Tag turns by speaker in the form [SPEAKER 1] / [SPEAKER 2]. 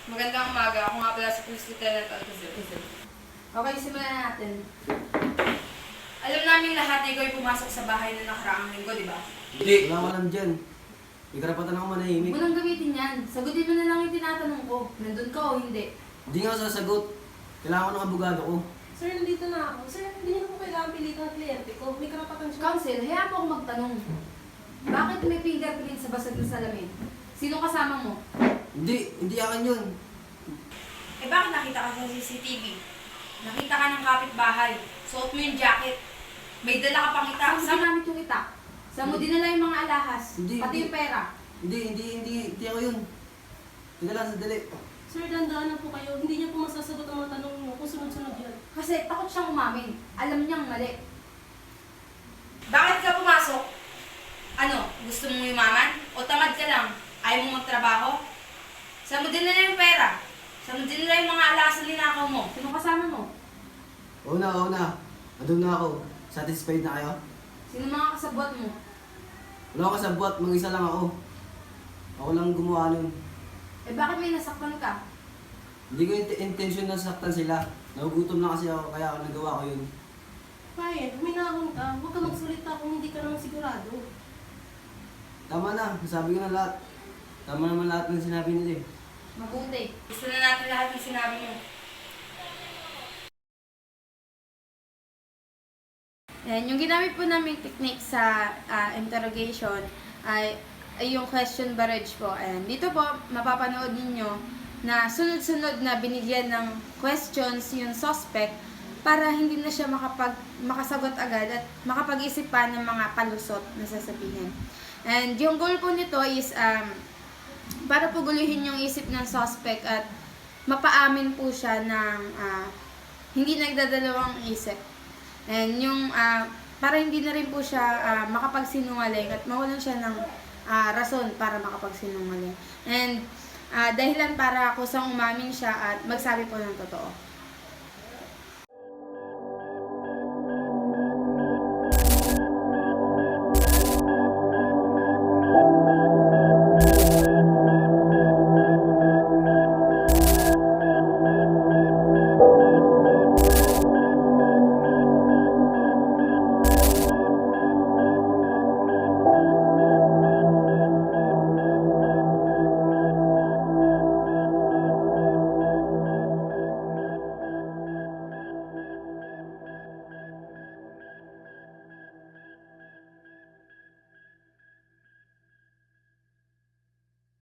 [SPEAKER 1] Magandang umaga. Ako nga pala si Police Lieutenant Alcazar. Okay, simulan natin. Alam namin lahat na ikaw ay pumasok sa bahay na nakaraang linggo, di ba?
[SPEAKER 2] Hindi, wala ko alam dyan. May karapatan ako manahimik.
[SPEAKER 1] Huwag mo nang gamitin yan. Sagutin mo na lang yung tinatanong ko. Nandun ka o hindi?
[SPEAKER 2] Hindi nga ako sasagot. Kailangan ko ng abogado ko.
[SPEAKER 3] Sir, nandito na ako. Sir, hindi niyo po kailangan pilitan ng kliyente ko. May karapatan siya.
[SPEAKER 1] Counsel, hayaan mo akong magtanong. Bakit may fingerprint sa basag ng salamin? Sino kasama mo?
[SPEAKER 2] Hindi akin yun.
[SPEAKER 1] Eh bakit nakita ka sa CCTV? Nakita ka ng kapitbahay. Suot mo yung jacket. May dala ka pang itak. Saan mo ginamit yung itak? Saan mo dinala yung mga alahas?
[SPEAKER 2] Hindi,
[SPEAKER 1] Pati
[SPEAKER 2] hindi.
[SPEAKER 1] yung pera?
[SPEAKER 2] Hindi ako yun. Teka lang, sandali.
[SPEAKER 3] Sir, dandaan na po kayo. Hindi niyo po masasagot ang mga tanong niyo kung sunod-sunod yan.
[SPEAKER 1] Kasi takot siyang umamin. Alam niyang mali. Bakit ka pumasok? Ano? Gusto mong yumaman? O tamad ka lang? Ayaw mong magtrabaho? Saan mo dinala yung pera? Saan mo dinala yung mga alahas na linakaw mo? Sino kasama mo?
[SPEAKER 2] Oo na. Andun na ako. Satisfied na kayo?
[SPEAKER 1] Sino mga kasabot mo?
[SPEAKER 2] Wala ako kasabot, mag-isa lang ako. Ako lang gumawa nun.
[SPEAKER 1] Eh bakit may nasaktan ka?
[SPEAKER 2] Hindi ko intention na saktan sila. Nagugutom lang kasi ako, kaya ako nagawa ko yun.
[SPEAKER 3] Ryan, huminahon ka. Huwag ka magsulita kung hindi ka naman sigurado.
[SPEAKER 2] Tama na, nasabi ko na lahat. Tama naman lahat ng sinabi nila eh.
[SPEAKER 1] Mabuti. Gusto na natin lahat ng sinabi mo. Yan, yung ginamit po naming technique sa interrogation ay yung question barrage po. And dito po, mapapanood ninyo na sunod-sunod na binigyan ng questions yung suspect para hindi na siya makasagot agad at makapag-isip pa ng mga palusot na sasabihin. And yung goal po nito is para po guluhin yung isip ng suspect at mapaamin po siya ng hindi nagdadalawang isip. And yung para hindi na rin po siya makapagsinungaling at mawalan siya ng rason para makapagsinungaling. And dahilan para kusang umamin siya at magsabi po ng totoo.